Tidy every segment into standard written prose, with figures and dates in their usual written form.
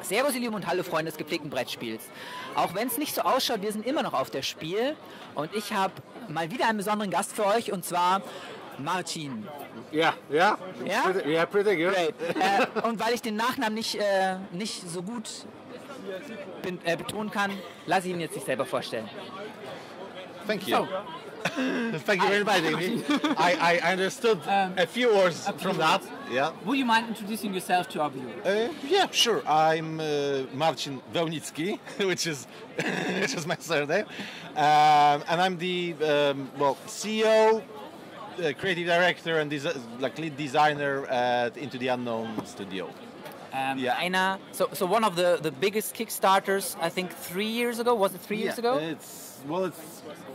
Servus ihr Lieben und hallo Freunde des gepflegten Brettspiels. Auch wenn es nicht so ausschaut, wir sind immer noch auf der Spiel und ich habe mal wieder einen besonderen Gast für euch und zwar Marcin. Yeah. Pretty good. Great. Und weil ich den Nachnamen nicht so gut betonen kann, lasse ich ihn jetzt sich selber vorstellen. Thank you. So. Thank you for inviting me. I understood a few words from that. Yeah. Would you mind introducing yourself to our viewers? Yeah, sure. I'm Marcin Wełnicki, which is my surname, and I'm the CEO, creative director, and lead designer at Into the Unknown studio. So one of the biggest Kickstarters, I think 3 years ago. Was it 3 years ago? It's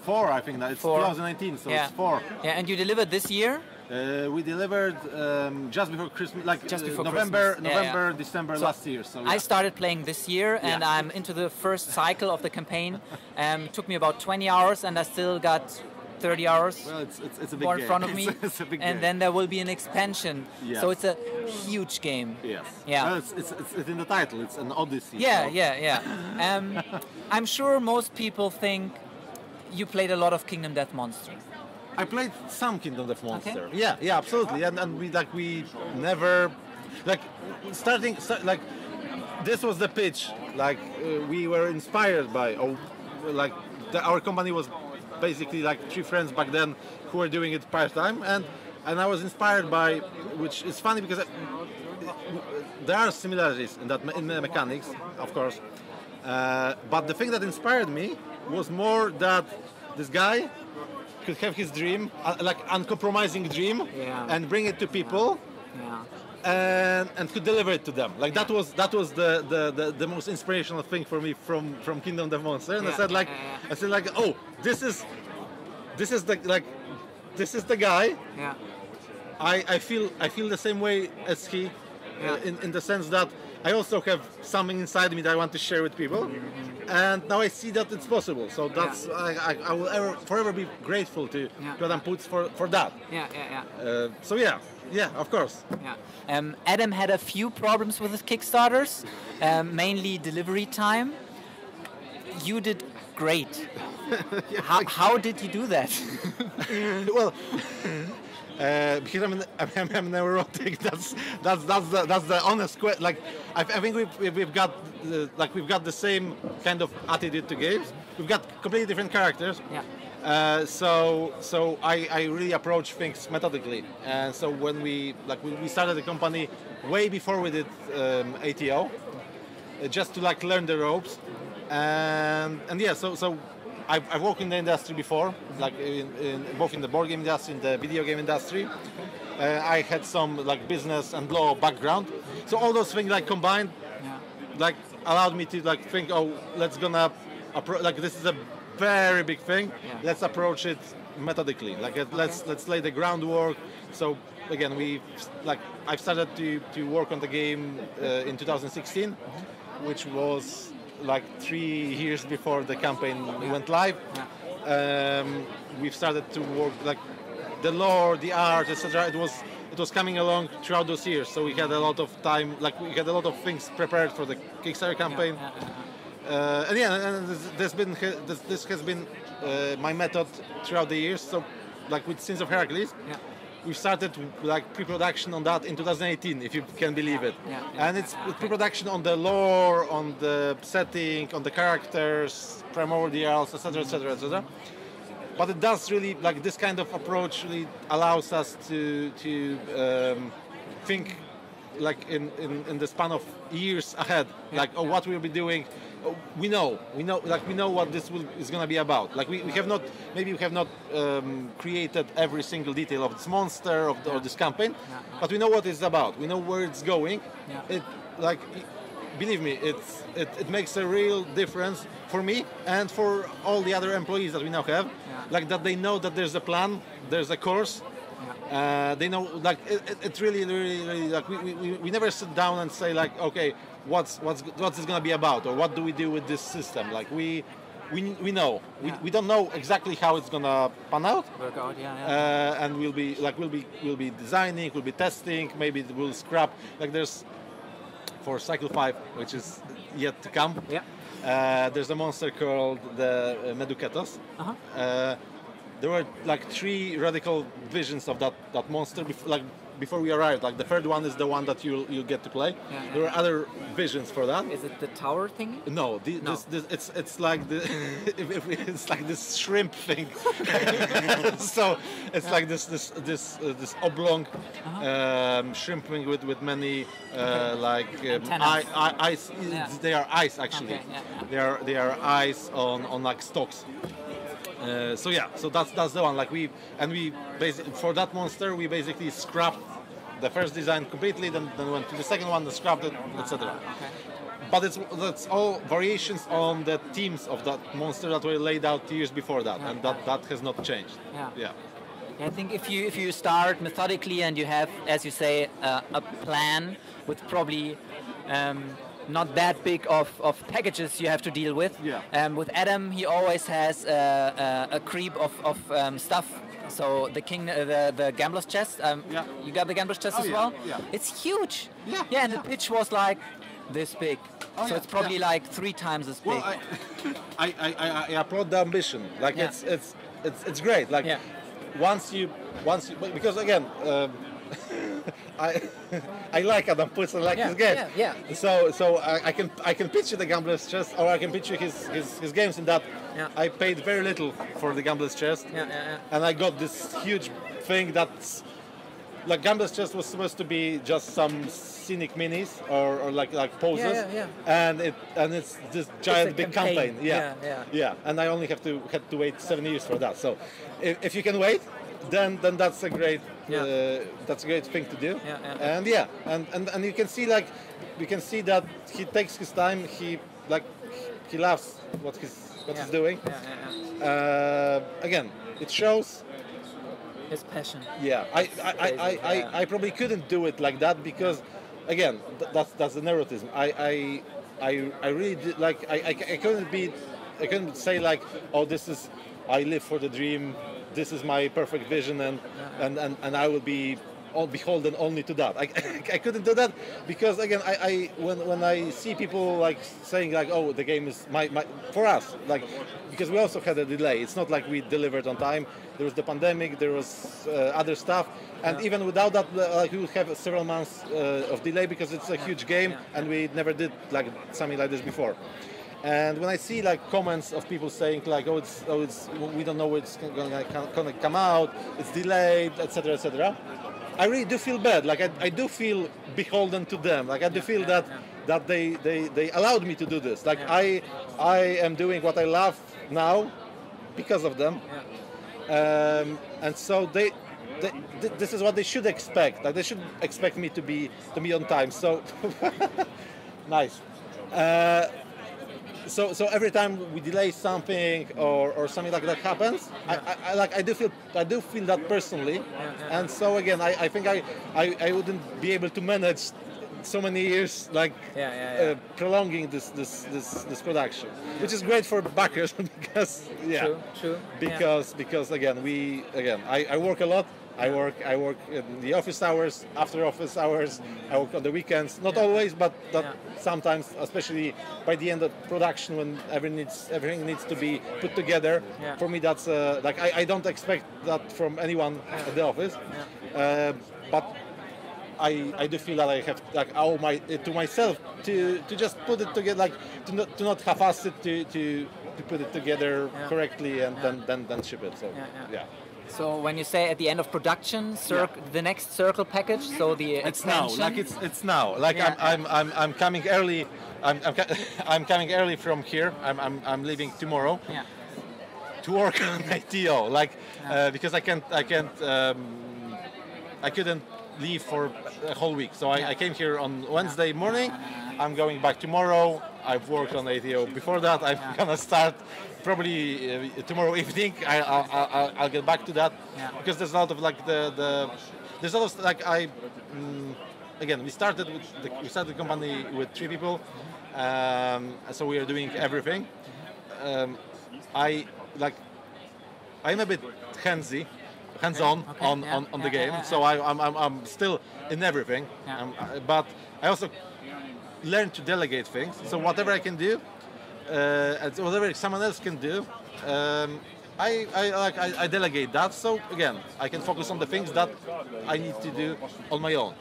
4, I think. Now. It's 2019, so it's 4. Yeah, and you delivered this year? We delivered just before Christmas, just before November, Christmas. December last year. So I started playing this year, and I'm into the first cycle of the campaign. Took me about 20 hours, and I still got 30 hours it's a big more in game. front of me. It's a big and game. then there will be an expansion. Yes. So it's a huge game. Yes. Yeah. Well, it's in the title. It's an Odyssey. Yeah. I'm sure most people think you played a lot of Kingdom Death Monsters. I played some Kingdom Death Monster. Okay. Yeah, absolutely. And we never this was the pitch. We were inspired by our company was basically like 3 friends back then who were doing it part-time, and I was inspired by, which is funny because there are similarities in the mechanics, of course, but the thing that inspired me was more that this guy could have his dream, uncompromising dream, and bring it to people, and could deliver it to them. That was the most inspirational thing for me from Kingdom Death Monster. And I said oh, this is the guy. Yeah. I feel the same way as he, in the sense that I also have something inside me that I want to share with people, and now I see that it's possible. So that's I will forever be grateful to Adam Puts for that. Of course. Yeah. Adam had a few problems with his Kickstarters, mainly delivery time. You did great. How did you do that? Well. Because I'm neurotic. That's the honest question. I think we've got the same kind of attitude to games. We've got completely different characters. Yeah. So I really approach things methodically. And so when we started the company way before we did ATO, just to learn the ropes. So I've worked in the industry before, both in the board game industry and the video game industry. I had some business and law background, so all those things combined, allowed me to think, oh, this is a very big thing. Yeah. Let's approach it methodically. Let's lay the groundwork. So again, I've started to work on the game in 2016, which was 3 years before the campaign went live. We've started to work the lore, the art, etc. It was coming along throughout those years, so we had a lot of time. We had a lot of things prepared for the Kickstarter campaign. This has been my method throughout the years. So with Sins of Herakles. We started pre-production on that in 2018, if you can believe it. And it's pre-production on the lore, on the setting, on the characters, primordials, etc., etc., etc. But it does really, this kind of approach really allows us to think in the span of years ahead. What we'll be doing. We know what this is going to be about. We have not created every single detail of this monster or this campaign, but we know what it's about. We know where it's going. It believe me, it makes a real difference for me and for all the other employees that we now have. That they know that there's a plan, there's a course. They know it's really we never sit down and say okay, what's this gonna be about, or what do we do with this system? We know we don't know exactly how it's gonna pan out. Work out, and we'll be designing, we'll be testing, maybe we'll scrap. for Cycle 5, which is yet to come. Yeah. There's a monster called the Meduketos. There were like 3 radical visions of that monster before we arrived. Like the third one is the one that you'll get to play. Yeah. There were other visions for that. Is it the tower thing? No, it's like it's like this shrimp thing. So it's like this oblong shrimp thing with many eyes. Yeah. They are eyes actually. Okay, yeah. They are eyes on like stalks. So that's the one. Like we basically for that monster we basically scrapped the first design completely, then went to the second one, then scrapped it, etc. Okay. But that's all variations on the themes of that monster that were laid out years before that, and that has not changed. Yeah. I think if you start methodically and you have, as you say, a plan with probably not that big of packages you have to deal with. Yeah. With Adam, he always has a creep of stuff. So the the gambler's chest. You got the gambler's chest as well. Yeah. It's huge. Yeah. And the pitch was like this big. So it's probably like 3 times as big. Well, I applaud the ambition. Like it's great. Like once you because again. I like Adam Puts and like his games. Yeah. So I can picture the gambler's chest, or I can picture his games in that. I paid very little for the gambler's chest, and I got this huge thing that's like gambler's chest was supposed to be just some scenic minis or like poses, and it's this giant big campaign. Yeah. And I only had to wait 7 years for that. So if you can wait, then that's a great thing to do. And and you can see that he takes his time. He loves what he's doing. Again, it shows his passion. I probably couldn't do it like that because again that's the neurotism. I really did, I couldn't say like, oh, I live for the dream. This is my perfect vision, and I will be all beholden only to that. I couldn't do that because again, when I see people like saying like, oh, the game is my for us, like because we also had a delay. It's not like we delivered on time. There was the pandemic. There was other stuff, and even without that, like we would have several months of delay because it's a huge game, and we never did like something like this before. And when I see like comments of people saying like, oh, we don't know when it's gonna come out, it's delayed, etc., etc., I really do feel bad. Like I do feel beholden to them. Like I do feel that they allowed me to do this. Like I am doing what I love now because of them, and so this is what they should expect. Like they should expect me to be on time. So nice. So every time we delay something or something like that happens, I do feel that personally, and so again I think I wouldn't be able to manage so many years prolonging this production, which is great for backers because true. Because again I work a lot. I work in the office hours, after office hours. I work on the weekends, not always, but sometimes, especially by the end of production when everything needs to be put together. For me, that's like I don't expect that from anyone at the office, but I do feel that I have like to myself to just put it together, like to not half-ass it, to put it together correctly and then ship it. So yeah. So when you say at the end of production, the next circle package, so the expansion. Now, like it's now. Like I'm coming early. I'm coming early from here. I'm leaving tomorrow. To work on ITO. Like because I couldn't leave for a whole week. So I came here on Wednesday morning. I'm going back tomorrow. I've worked on ATO before that. I'm gonna start probably tomorrow evening. I'll get back to that because there's a lot of like there's a lot of like again we started the company with 3 people, so we are doing everything. I'm a bit hands-on on the game, so I'm still in everything, but I also learned to delegate things. So whatever I can do, and whatever someone else can do, I delegate that. So again, I can focus on the things that I need to do on my own.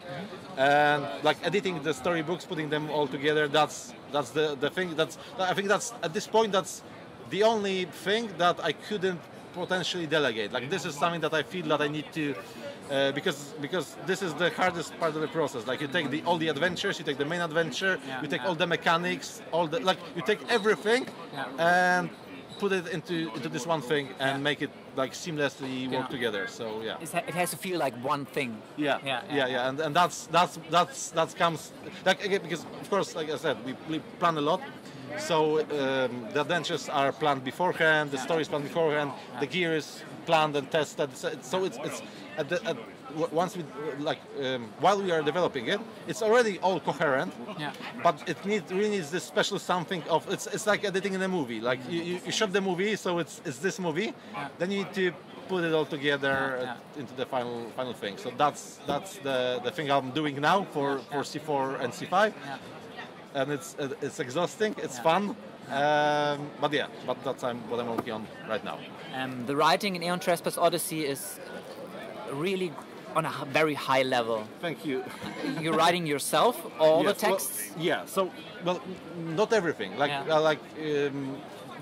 And like editing the storybooks, putting them all together, that's the thing. I think that's at this point that's the only thing that I couldn't potentially delegate. Like this is something that I feel that I need to. Because this is the hardest part of the process. Like you take all the adventures, you take the main adventure, you take all the mechanics, you take everything and put it into this one thing and make it like seamlessly work together. So yeah, it has to feel like one thing. Yeah. And that comes like again because of course, like I said, we plan a lot. So the adventures are planned beforehand, the story is planned beforehand, the gear is planned and tested. So it's once we while we are developing it, it's already all coherent. But it really needs this special something of it's like editing in a movie. Like you shot the movie, so it's this movie. Then you need to put it all together into the final thing. So that's the thing I'm doing now for C4 and C5. And it's exhausting. It's fun, but that's what I'm working on right now. The writing in Aeon Trespass Odyssey is really on a very high level. Thank you. You're writing yourself all the texts. So not everything.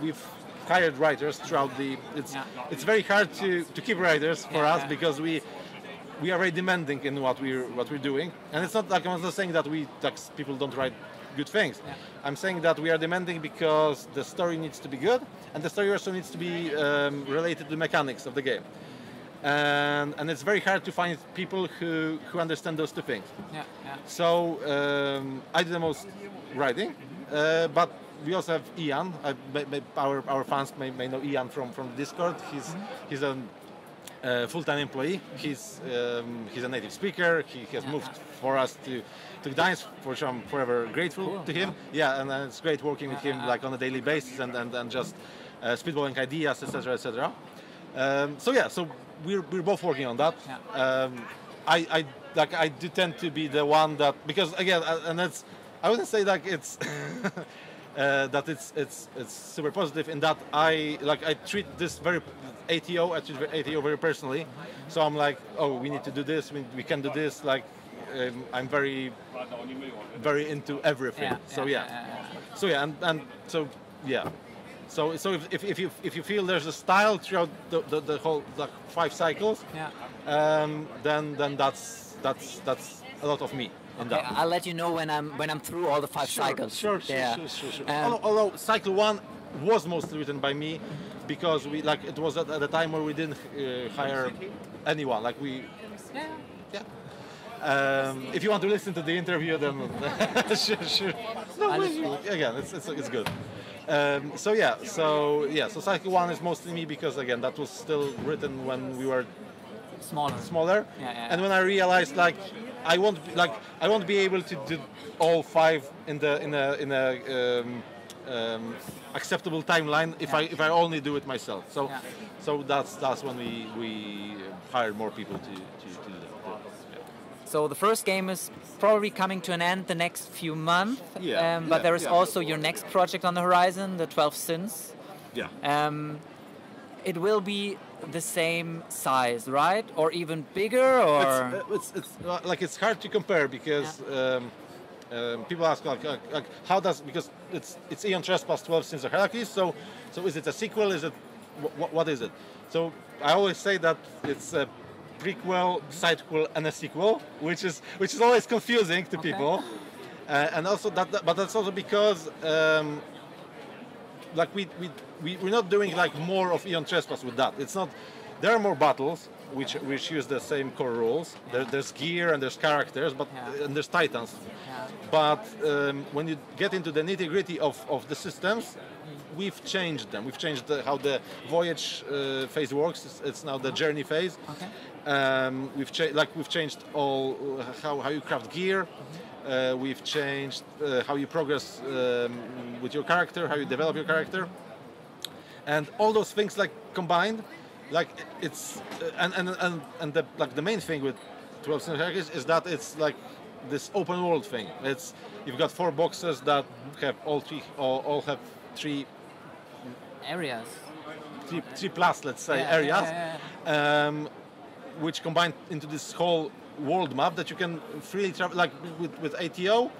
We've hired writers throughout the. It's very hard to keep writers for us because we are very demanding in what we're doing, and it's not like I'm not saying that people don't write good things. I'm saying that we are demanding because the story needs to be good, and the story also needs to be related to the mechanics of the game. And it's very hard to find people who understand those two things. So I do the most writing, but we also have Ian. Our fans may know Ian from Discord. He's a full-time employee. He's a native speaker. He has moved for us to Gdańsk, for which I'm forever grateful to him. And it's great working with him like on a daily basis and just spitballing ideas, etc. So we're both working on that. I do tend to be the one that, because again, and I wouldn't say like it's that it's super positive in that I treat this very ATO very personally. So I'm like, oh, we need to do this, we can do this. Like I'm very into everything. So if you feel there's a style throughout the whole 5 cycles, then that's a lot of me. Okay, I'll let you know when I'm through all the 5 cycles. Sure. Although cycle 1 was mostly written by me, because it was at a time where we didn't hire anyone. If you want to listen to the interview, then sure. No, again, it's good. So cycle 1 is mostly me because again that was still written when we were smaller. And when I realized I won't be able to do all 5 in a acceptable timeline if I only do it myself. So that's when we hired more people to do that. So the first game is probably coming to an end the next few months. But there is also your next project on the horizon, the 12 Sins. It will be the same size, right? Or even bigger? Or it's hard to compare because people ask how does, because it's Aeon Trespass 12 Sins of Herakles. So is it a sequel? Is it what is it? So I always say that it's a prequel, sidequel, and a sequel, which is always confusing to people, and also but that's also because we're not doing more of Aeon Trespass with that. It's not. There are more battles which use the same core rules. There's gear and there's characters, and there's titans. But when you get into the nitty-gritty of the systems, we've changed them. We've changed how the voyage phase works. It's now the journey phase. We've changed all how you craft gear. We've changed how you progress with your character, how you develop your character, and all those things combined. It's and the main thing with 12 Sins of Herakles is that it's this open world thing. You've got 4 boxes that have all have three Areas. three plus, let's say, areas, which combine into this whole world map that you can freely travel. Like with ATO,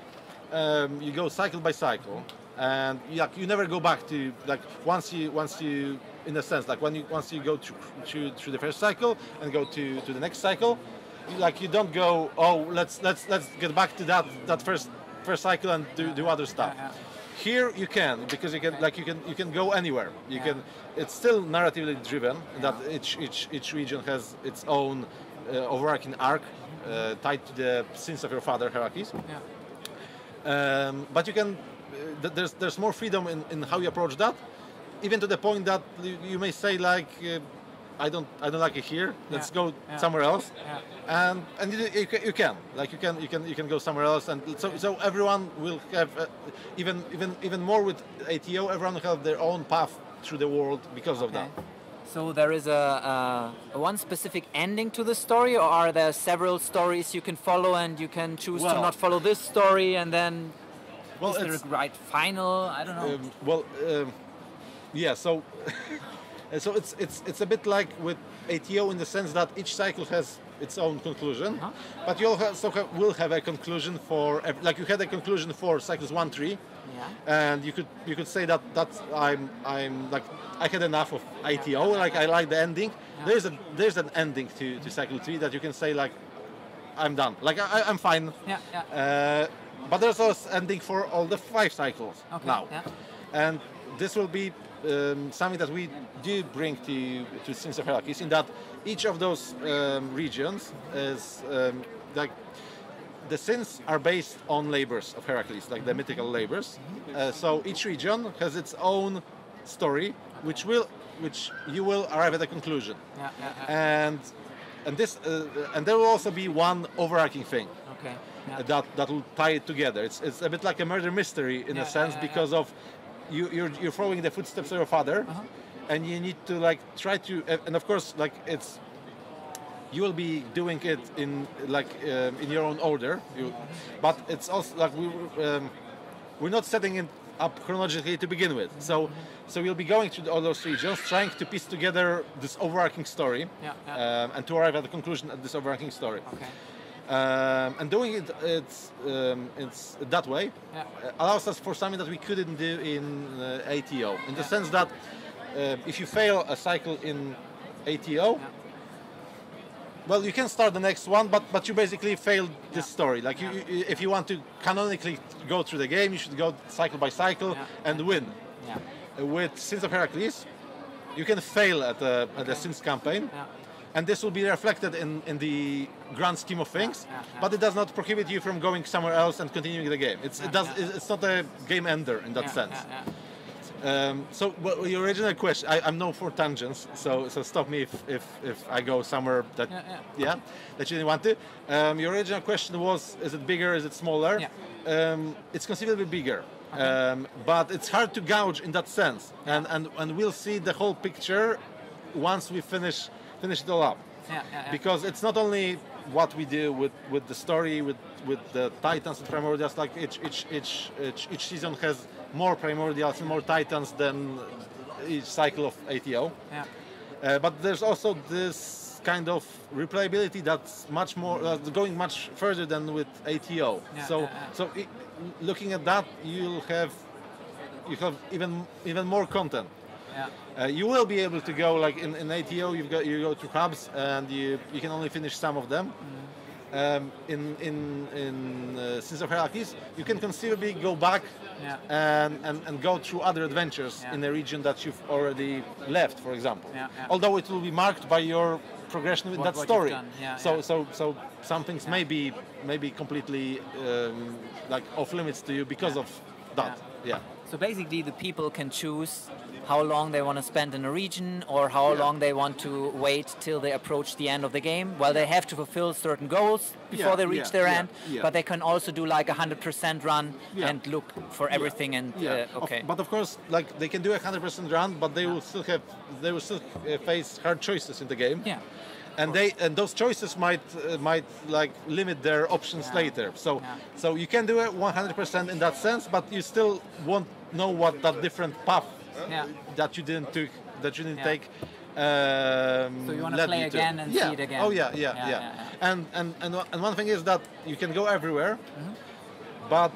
you go cycle by cycle, and you never go back to, like, once you in a sense, like once you go through the first cycle and go to the next cycle, you don't go, oh, let's get back to that first cycle and do other stuff. Here you can, because you can go anywhere. It's still narratively driven, that each region has its own overarching arc tied to the sins of your father, Herakles. But you can there's more freedom in how you approach that, even to the point that you may say, like, I don't like it here. Let's go somewhere else, and you can go somewhere else, and so everyone will have even more with ATO. Everyone will have their own path through the world because of that. So there is a one specific ending to the story, or are there several stories you can follow, and you can choose to not follow this story, and then is there a right final? I don't know. Yeah. So. So it's a bit like with ATO in the sense that each cycle has its own conclusion, but you also will have a conclusion for, like, you had a conclusion for cycles 1-3, and you could say that I'm like, I had enough of ATO, like, I like the ending. There's an ending to cycle 3 that you can say, like, I'm done, like, I'm fine. But there's also ending for all the 5 cycles now, and this will be something that we do bring to Sins of Herakles, in that each of those regions is like, the sins are based on labors of Herakles, like the mythical labors. So each region has its own story, which you will arrive at a conclusion. And there will also be one overarching thing. That will tie it together. It's a bit like a murder mystery in a sense, because of you're following the footsteps of your father, and you need to, like, try to, and of course, like, you will be doing it in, like, in your own order, but it's also like we're not setting it up chronologically to begin with, so you'll be going through all those regions, trying to piece together this overarching story, and to arrive at the conclusion of this overarching story. And doing it's that way allows us for something that we couldn't do in ATO, in the sense that if you fail a cycle in ATO, well, you can start the next one, but you basically failed this story. Like, if you want to canonically go through the game, you should go cycle by cycle and win. With Sins of Herakles, you can fail at the Sins campaign, and this will be reflected in the grand scheme of things, but it does not prohibit you from going somewhere else and continuing the game. It's not a game ender in that sense. So, well, your original question, I'm known for tangents, so stop me if I go somewhere that that you didn't want to. Your original question was, is it bigger, is it smaller? It's considerably bigger, but it's hard to gauge in that sense, and we'll see the whole picture once we finish it all up. Because it's not only what we do with the story, with the Titans and Primordials. Like, each season has more Primordials and more Titans than each cycle of ATO. But there's also this kind of replayability that's much more going much further than with ATO. Looking at that, you have even more content. You will be able to go, like, in ATO, you go to hubs and you can only finish some of them. In Sins of Herakles, you can considerably go back and go through other adventures in a region that you've already left, for example. Although it will be marked by your progression in that story. So some things may be completely like off limits to you because of that. So basically, the people can choose how long they want to spend in a region, or how long they want to wait till they approach the end of the game. Well, they have to fulfill certain goals before they reach their end, but they can also do, like, 100% run and look for everything. And but of course, like, they can do a 100% run, but they will still face hard choices in the game. and those choices might like limit their options later. So you can do it 100% in that sense, but you still won't know what that different path that you didn't take. So you want to play again and see it again. Oh yeah. And one thing is that you can go everywhere, but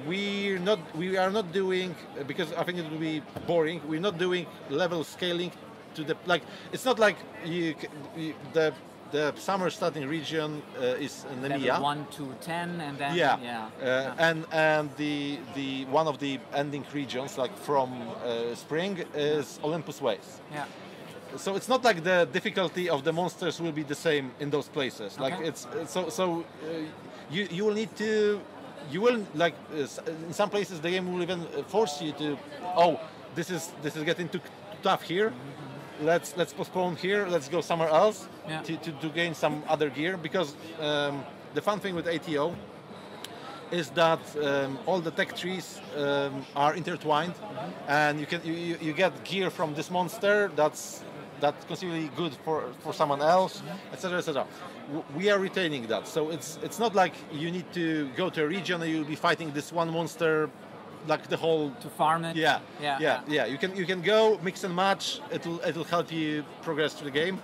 we are not doing, because I think it will be boring. We're not doing level scaling to the, like, it's not like the summer starting region is Nemia. Level 1 to 10, and then and the one of the ending regions, like from spring, is Olympus Waves. Yeah. So it's not like the difficulty of the monsters will be the same in those places. Like it's you will need to. You will, like, in some places the game will even force you to, this is getting too tough here. Let's postpone here. Let's go somewhere else to gain some other gear. Because the fun thing with ATO is that all the tech trees are intertwined, and you get gear from this monster that's considerably good for someone else, etc., etc. We are retaining that, so it's not like you need to go to a region and you'll be fighting this one monster, like the whole to farm it. Yeah. You can go mix and match. It'll help you progress through the game.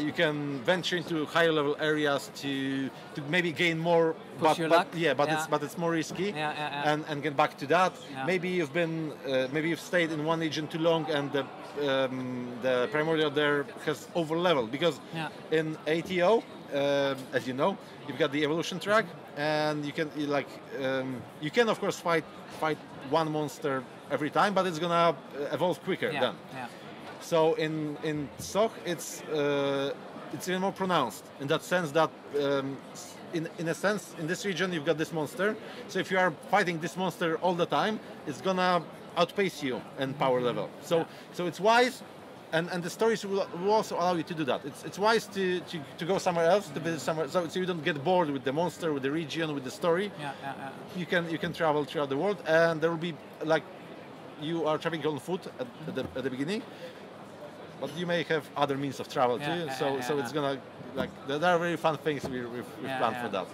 You can venture into higher level areas to maybe gain more. Push your luck. But it's more risky. And get back to that. Maybe you've stayed in one region too long, and the primordial there has over leveled, because in ATO, as you know, you've got the evolution track, and you can of course fight one monster every time, but it's gonna evolve quicker then. So in Soch, it's even more pronounced in that sense that in a sense in this region you've got this monster. So if you are fighting this monster all the time, it's gonna outpace you in power level. So it's wise. And the stories will also allow you to do that. It's wise to go somewhere else, to visit somewhere, so you don't get bored with the monster, with the region, with the story. You can travel throughout the world, and there will be, like, you are traveling on foot at the beginning, but you may have other means of travel too. So it's gonna, like, there are very fun things we've planned for that.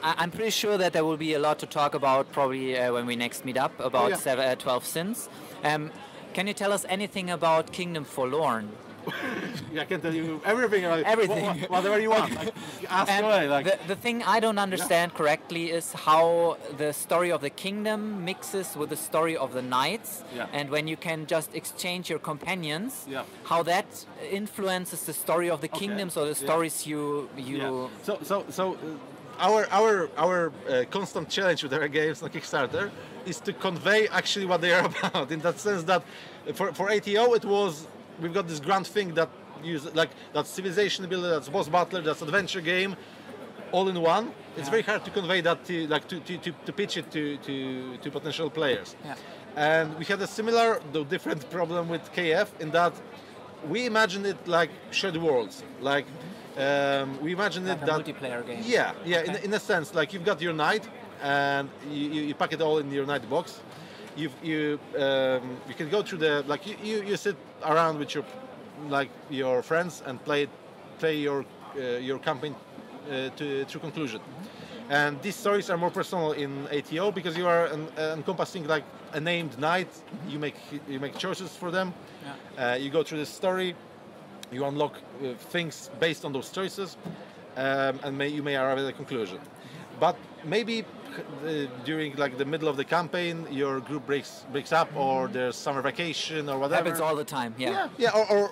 I'm pretty sure that there will be a lot to talk about probably when we next meet up about 12 Sins. Can you tell us anything about Kingdom Forlorn? I can tell you everything. Everything. Whatever you want. Ask away. Like. The thing I don't understand correctly is how the story of the kingdom mixes with the story of the knights, and when you can just exchange your companions, how that influences the story of the kingdoms or the stories you. So our constant challenge with our games on Kickstarter is to convey actually what they are about, in that sense that for ATO we've got this grand thing that that's civilization builder, that's boss battler, that's adventure game, all in one. It's very hard to convey that to pitch it to potential players. And we had a similar though different problem with KF, in that we imagined it like shared worlds, like we imagined like it that multiplayer game. Okay. In a sense, like you've got your knight, and you pack it all in your knight box. You can go through the, like, you sit around with your friends and play your campaign through conclusion. And these stories are more personal in ATO because you are encompassing like a named knight. You make choices for them. You go through this story. You unlock things based on those choices, and you may arrive at a conclusion. But maybe during like the middle of the campaign, your group breaks up, or there's summer vacation or whatever. Happens all the time.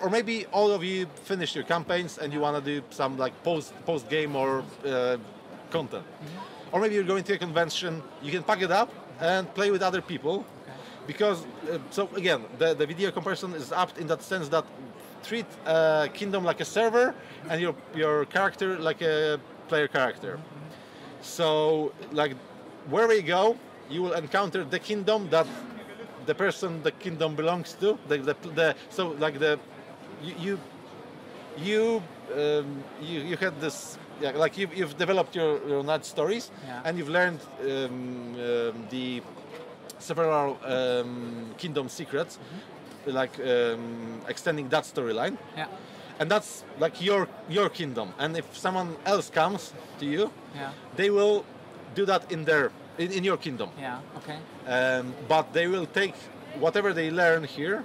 Or maybe all of you finished your campaigns and you want to do some like post game or content. Or maybe you're going to a convention. You can pack it up and play with other people, because so again the video comparison is apt in that sense that treat Kingdom like a server and your character like a player character. So, like, wherever you go, you will encounter the kingdom that the person the kingdom belongs to. You had this, like you've developed your knight stories, and you've learned the several kingdom secrets, like extending that storyline. and that's like your kingdom. And if someone else comes to you, Yeah. they will do that in your kingdom. Yeah. Okay. But they will take whatever they learn here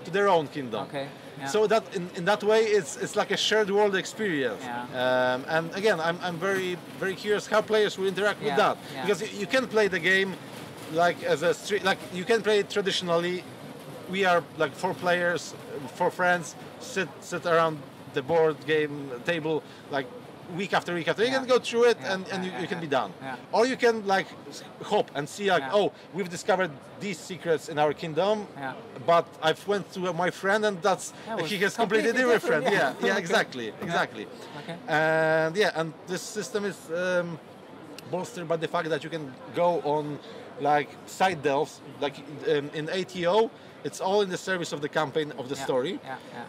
to their own kingdom. Okay. Yeah. So that in that way, it's like a shared world experience. Yeah. And again, I'm very curious how players will interact with that, because you can play the game like as a like you can play it traditionally. We are like 4 players, 4 friends, sit around the board game table like week after week after. You can go through it and you can be done. Yeah. Or you can like hop and see like, oh, we've discovered these secrets in our kingdom, but I've went to my friend and he has completely different. Yeah, exactly. Okay. And and this system is bolstered by the fact that you can go on like side delves, like in ATO. It's all in the service of the campaign of the story.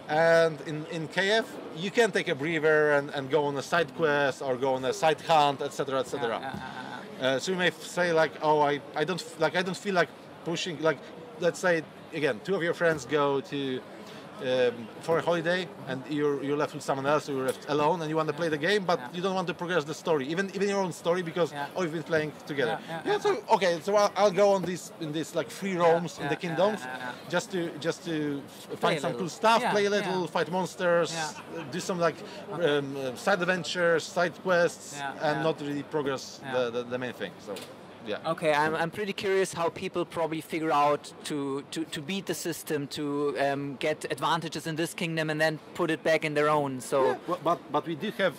And in KF, you can take a breather and go on a side quest or go on a side hunt, etc., etc. So you may say like, oh, I don't feel like pushing. Like, let's say again, 2 of your friends go to for a holiday, and you're left with someone else, you're left alone, and you want to play the game, but you don't want to progress the story, even your own story, because you've been playing together. So okay, so I'll go on in these like free roams in the kingdoms, just to find some cool stuff, play a little, fight monsters, do some like side adventures, side quests, and not really progress the main thing. So. Yeah. Okay, I'm pretty curious how people probably figure out to beat the system, to get advantages in this kingdom and then put it back in their own. So, but we do have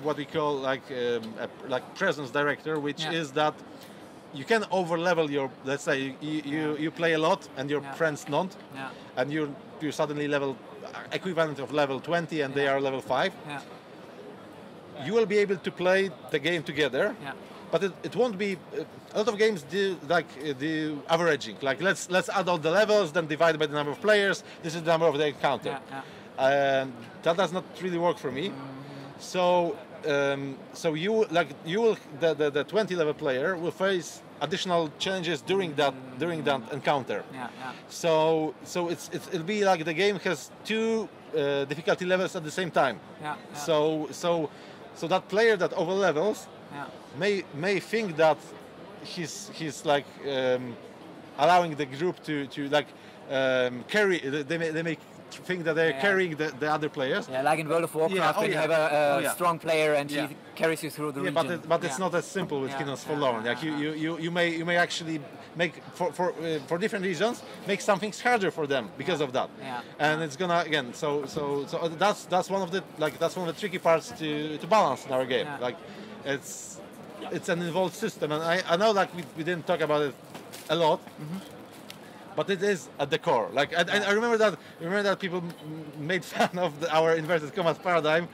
what we call like presence director, which is that you can overlevel your. Let's say you play a lot and your friends don't, and you're suddenly level equivalent of level 20 and they are level 5. You will be able to play the game together, but it won't be. A lot of games do averaging. Like let's add all the levels, then divide by the number of players. This is the number of the encounter. That does not really work for me. So you will the 20 level player will face additional challenges during that encounter. So it'll be like the game has 2 difficulty levels at the same time. So that player that overlevels may think that he's like allowing the group to like carry. They may think that they're carrying the other players. Yeah, like in World of Warcraft, when you have a strong player and he carries you through the region. But it's not as simple with Kingdoms Forlorn. Like you may actually make for different reasons make some things harder for them because of that. And it's gonna again. So that's one of the tricky parts to balance in our game. Like it's an involved system, and I know like we didn't talk about it a lot. But it is at the core. Like I remember that people made fun of our inverted commas paradigm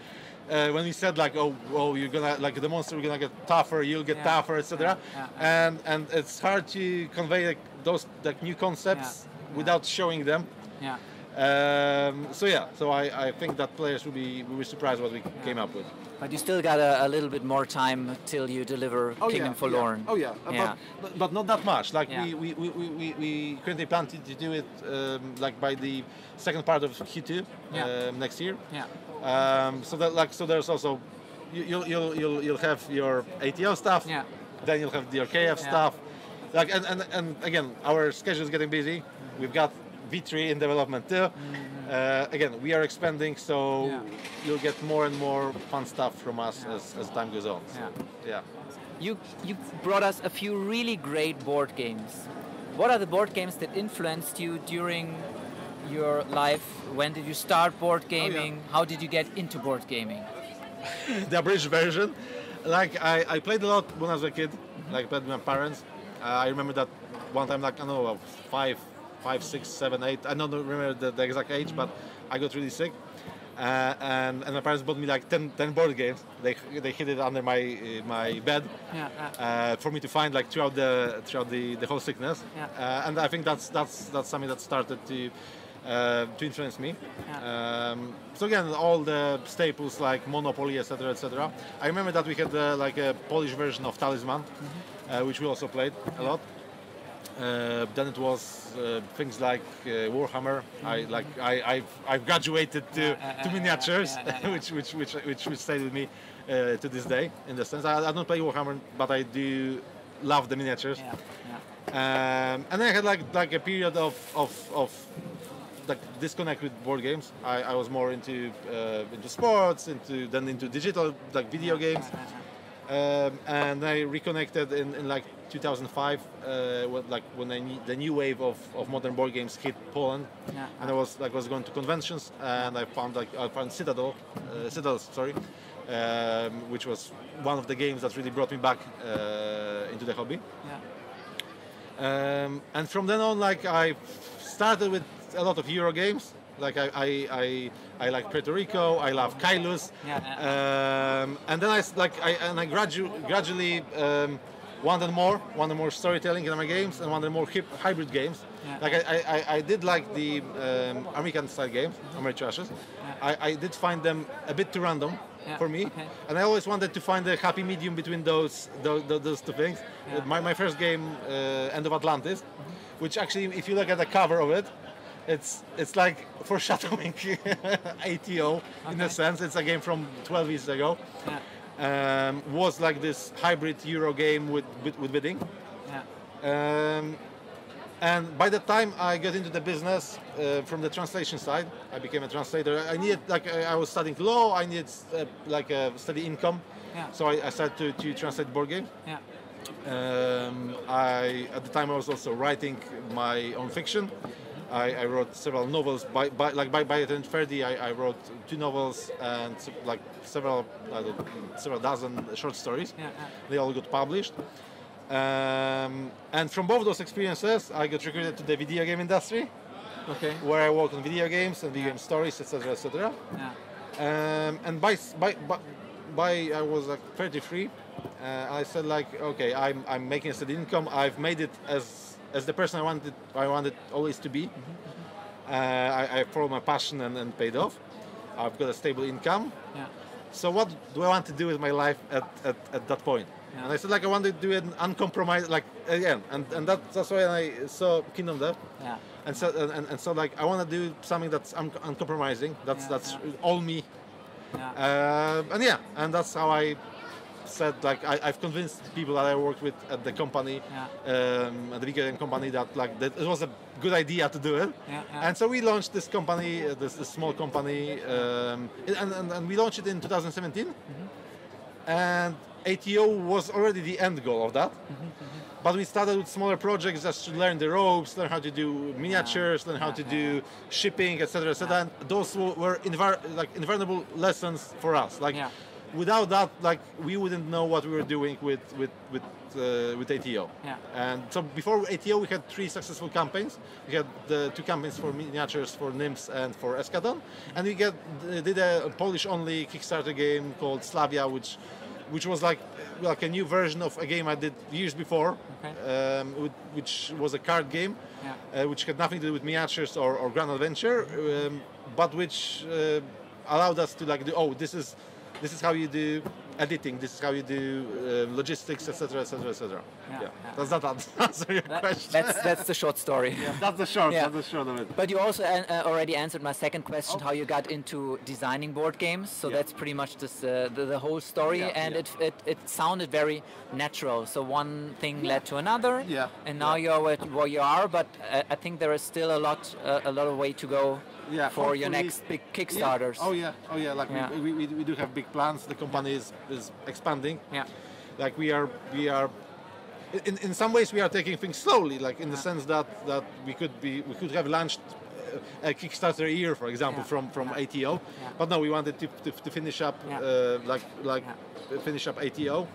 when we said like, oh, you're gonna like the monster, gonna get tougher, you'll get tougher, etc. And it's hard to convey like, those like new concepts without showing them. So I think that players will be surprised what we came up with. But you still got a little bit more time till you deliver Kingdom Forlorn. But not that much. Like we currently plan to do it like by the second part of Q2 next year. So there's also you'll have your ATO stuff. Then you'll have your KF stuff. Like and again, our schedule is getting busy. We've got V3 in development too. Again, we are expanding, so you'll get more and more fun stuff from us as time goes on. So, You brought us a few really great board games. What are the board games that influenced you during your life? When did you start board gaming? How did you get into board gaming? The abridged version. Like I played a lot when I was a kid. Like I played with my parents. I remember that one time, like I don't know, 5, 6, 7, 8. I don't remember the exact age, but I got really sick, and my parents bought me like 10 board games. They hid it under my bed for me to find like throughout the whole sickness. And I think that's something that started to influence me. So again, all the staples like Monopoly, etc., etc. I remember that we had like a Polish version of Talisman, which we also played a lot. Then it was things like Warhammer. I've graduated to miniatures, which stayed with me to this day. In the sense, I don't play Warhammer, but I do love the miniatures. And then I had like a period of like disconnect with board games. I was more into sports, then into digital like video games. And I reconnected in like 2005 when the new wave of modern board games hit Poland, and I was going to conventions, and I found Citadel, which was one of the games that really brought me back into the hobby. And from then on, like I started with a lot of Euro games. Like I like Puerto Rico. I love Kailus, and then I gradually wanted more storytelling in my games and wanted more hybrid games. Like I did like the American style games, Ameritrashes. I did find them a bit too random for me, and I always wanted to find a happy medium between those two things. My first game, End of Atlantis, which actually, if you look at the cover of it, it's like foreshadowing ATO in a sense. It's a game from 12 years ago. Was like this hybrid Euro game with bidding. And by the time I got into the business from the translation side, I became a translator. I needed I was studying law. I needed like a steady income. So I started to translate board games. At the time I was also writing my own fiction. I wrote several novels by the end 30. I wrote 2 novels and like several dozen short stories. They all got published. And from both those experiences, I got recruited to the video game industry, where I worked on video games and video game stories, etc., etc. And by I was like 33. I said like, okay, I'm making a steady income. I've made it as the person I wanted always to be. I followed my passion and paid off. I've got a stable income. So what do I want to do with my life at that point? And I said like I want to do it uncompromised, like again, and that's why I saw Kingdom Death. And so like I want to do something that's uncompromising. That's all me. And that's how I said like I've convinced people that I worked with at the company, at the video game company, that it was a good idea to do it. And so we launched this company, this small company, and we launched it in 2017. And ATO was already the end goal of that. But we started with smaller projects just to learn the ropes, learn how to do miniatures, learn how to do shipping, etc., etc. And those were invaluable lessons for us. Without that, we wouldn't know what we were doing with ATO. And so before ATO, we had 3 successful campaigns. We had the 2 campaigns for miniatures, for Nymphs and for Eschaton, and we did a Polish-only Kickstarter game called Slavia, which was like a new version of a game I did years before, which was a card game, which had nothing to do with miniatures or grand adventure, but which allowed us to do, this is how you do editing, this is how you do logistics, etc., etc., etc. Does that answer your question? That's the short story. That's the short of it. But you also already answered my second question, how you got into designing board games. So that's pretty much the whole story, and it sounded very natural. So one thing led to another, and now you're where you are. But I think there is still a lot of way to go. For your next big Kickstarters. We do have big plans. The company is expanding. We are in some ways we are taking things slowly, in the sense that we could have launched a Kickstarter a year, for example, from ATO. But no, we wanted to finish up finish up ATO.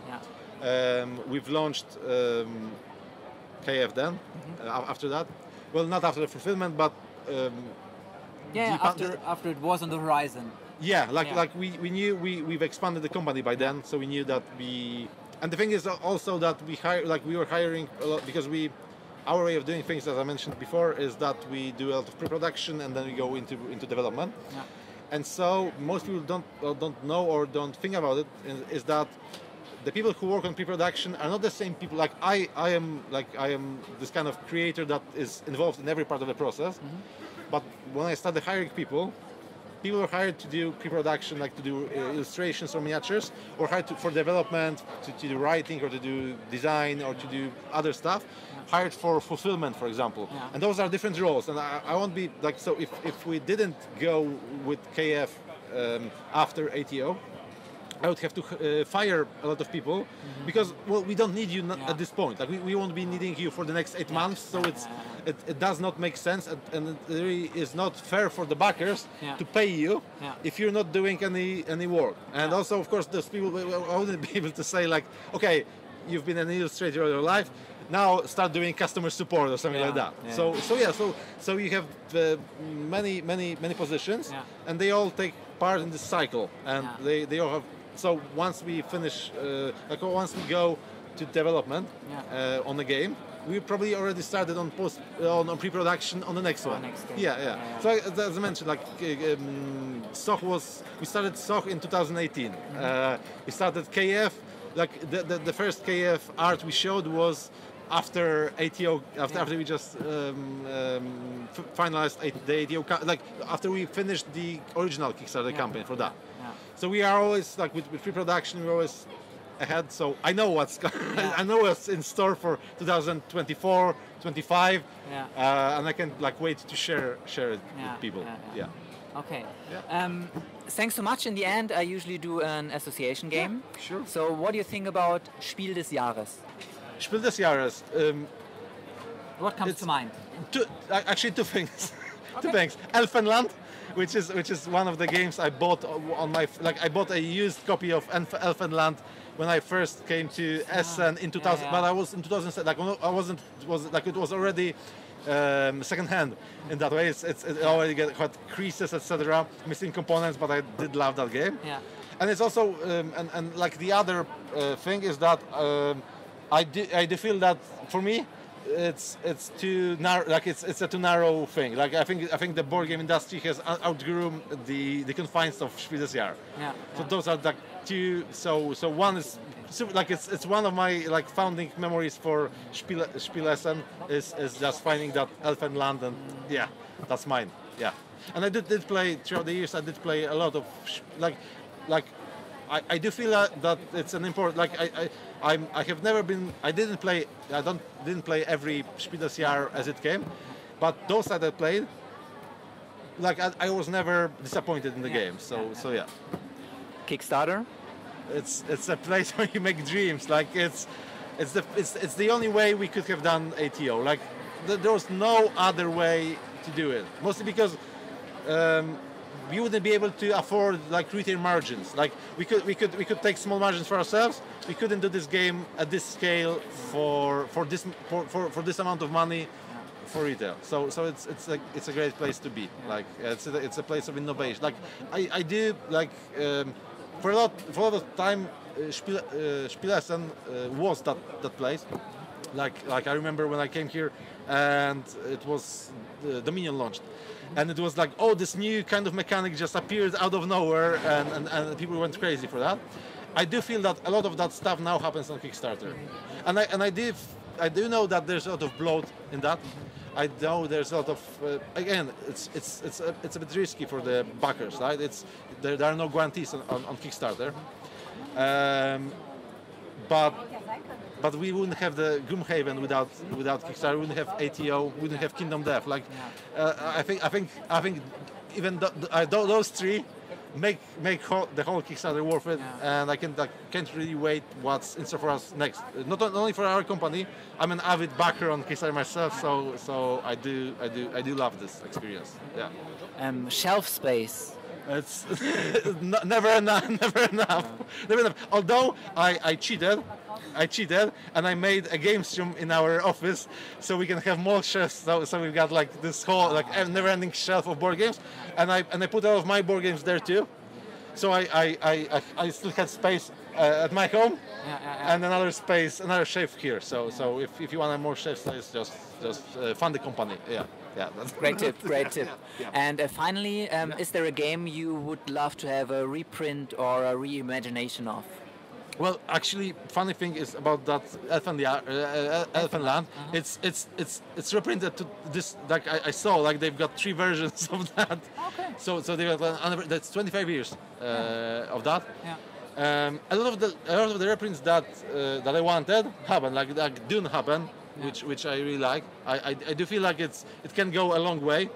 We've launched KF then after that. Well, not after the fulfillment, but after it was on the horizon. We knew we've expanded the company by then, so we knew that and the thing is also that we were hiring a lot, because our way of doing things, as I mentioned before, is that we do a lot of pre-production and then we go into development. And so most people don't know or don't think about it, is that the people who work on pre-production are not the same people. Like I am this kind of creator that is involved in every part of the process. But when I started hiring people were hired to do pre-production, like to do illustrations or miniatures, or hired for development, to do writing, or to do design, or to do other stuff. Hired for fulfillment, for example. And those are different roles. And I won't be like, so if we didn't go with KF after ATO, I would have to fire a lot of people because, well, we don't need you at this point. Like we won't be needing you for the next 8 months, so it does not make sense, and it really is not fair for the backers to pay you if you're not doing any work. And also, of course, those people, I wouldn't be able to say like, okay, you've been an illustrator all your life, now start doing customer support or something like that. So you have many positions, and they all take part in this cycle, and they all have. So once we finish, once we go to development on the game, we probably already started on pre-production on the next one. So as I mentioned, like we started SOCH in 2018. We started KF. Like the first KF art we showed was after ATO, after we just finalized the ATO, like after we finished the original Kickstarter campaign for that. So we are always like with pre-production, we're always ahead. So I know I know what's in store for 2024, 25, and I can like wait to share it with people. Okay. Thanks so much. In the end, I usually do an association game. Sure. So what do you think about Spiel des Jahres? Spiel des Jahres. What comes to mind? Actually, two things. Two things. Elfenland, which is one of the games I bought on my I bought a used copy of Elfenland when I first came to Essen in 2000. But I was in 2007. Like it was already second hand in that way. It already got creases, etc., missing components. But I did love that game. And it's also and like the other thing is that I do feel that for me it's too narrow. Like it's a too narrow thing. Like I think the board game industry has outgrown the confines of Spiel des Jahres. So those are like two. So one is like it's one of my like founding memories for Spielessen is just finding that Elfenland, and that's mine. And I did play throughout the years. I did play a lot of I do feel that it's an important. Like I have never been. I didn't play every Spiel des Jahres as it came, but those that I played, like I was never disappointed in the game. So. Kickstarter. It's a place where you make dreams. Like it's the only way we could have done ATO. Like there was no other way to do it. Mostly because. We wouldn't be able to afford like retail margins. Like we could take small margins for ourselves. We couldn't do this game at this scale for this amount of money for retail. So it's a great place to be. Like it's a place of innovation. Like I do like for a lot of time Spielessen was that place. Like I remember when I came here and it was Dominion launched. And it was like, oh, this new kind of mechanic just appeared out of nowhere, and people went crazy for that. I do feel that a lot of that stuff now happens on Kickstarter, and I do know that there's a lot of bloat in that. I know there's a lot of again, it's a bit risky for the backers, right? There are no guarantees on Kickstarter, but we wouldn't have the Gloomhaven without Kickstarter. We wouldn't have ATO. We wouldn't have Kingdom Death. Like I think even those three make the whole Kickstarter worth it. And I can't really wait what's in store for us next. Not only for our company. I'm an avid backer on Kickstarter myself, so I do love this experience. Shelf space. It's never enough. Although I cheated and I made a games room in our office so we can have more shelves. So we've got like this whole like never-ending shelf of board games, and I put all of my board games there too. So I still had space at my home and another shelf here. So if you want more shelf space, just fund the company. That's great tip. And finally, is there a game you would love to have a reprint or a reimagination of? Well, actually, funny thing is about that Elfen Land. It's reprinted to this. Like I saw, like they've got 3 versions of that. Okay. So they got that's 25 years of that. Yeah. A lot of the reprints that I wanted happen. Like Dune happen, which I really like. I do feel like it can go a long way.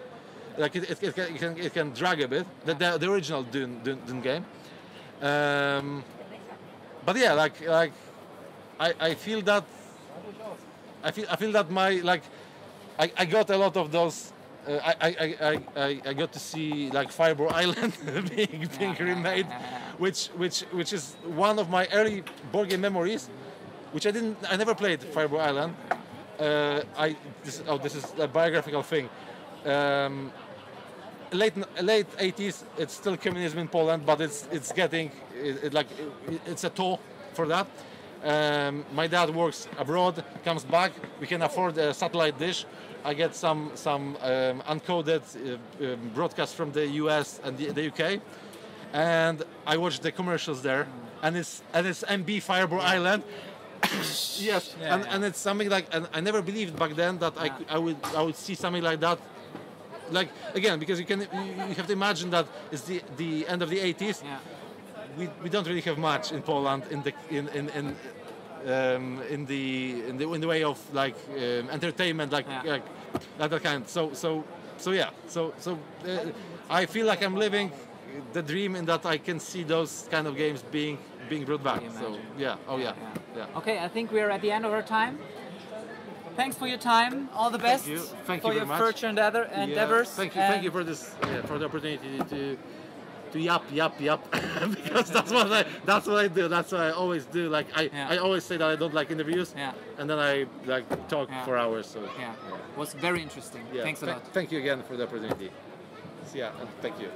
Like it can drag a bit. The original Dune game. But yeah, like I feel that my I got a lot of those. I got to see like Fireball Island being remade, which is one of my early board game memories, which I never played Fireball Island. This is a biographical thing. Late 80s, it's still communism in Poland, but it's getting it's a toll for that. My dad works abroad, comes back. We can afford a satellite dish. I get some uncoded broadcasts from the US and the UK, and I watch the commercials there, and it's MB Fireball Island. Yes, and it's something like, and I never believed back then that I would see something like that. Like again, because you have to imagine that it's the end of the 80s. Yeah. We don't really have much in Poland in the way of like entertainment, like that kind. So I feel like I'm living the dream in that I can see those kind of games being brought back. So yeah, Okay, I think we're at the end of our time. Thanks for your time. All the best Thank for you your very much. future endeavors. Thank you for this for the opportunity to yap because that's what I do. That's what I always do. Like I always say that I don't like interviews, and then I like talk for hours. So it was very interesting. Thanks a lot. Thank you again for the opportunity. And thank you.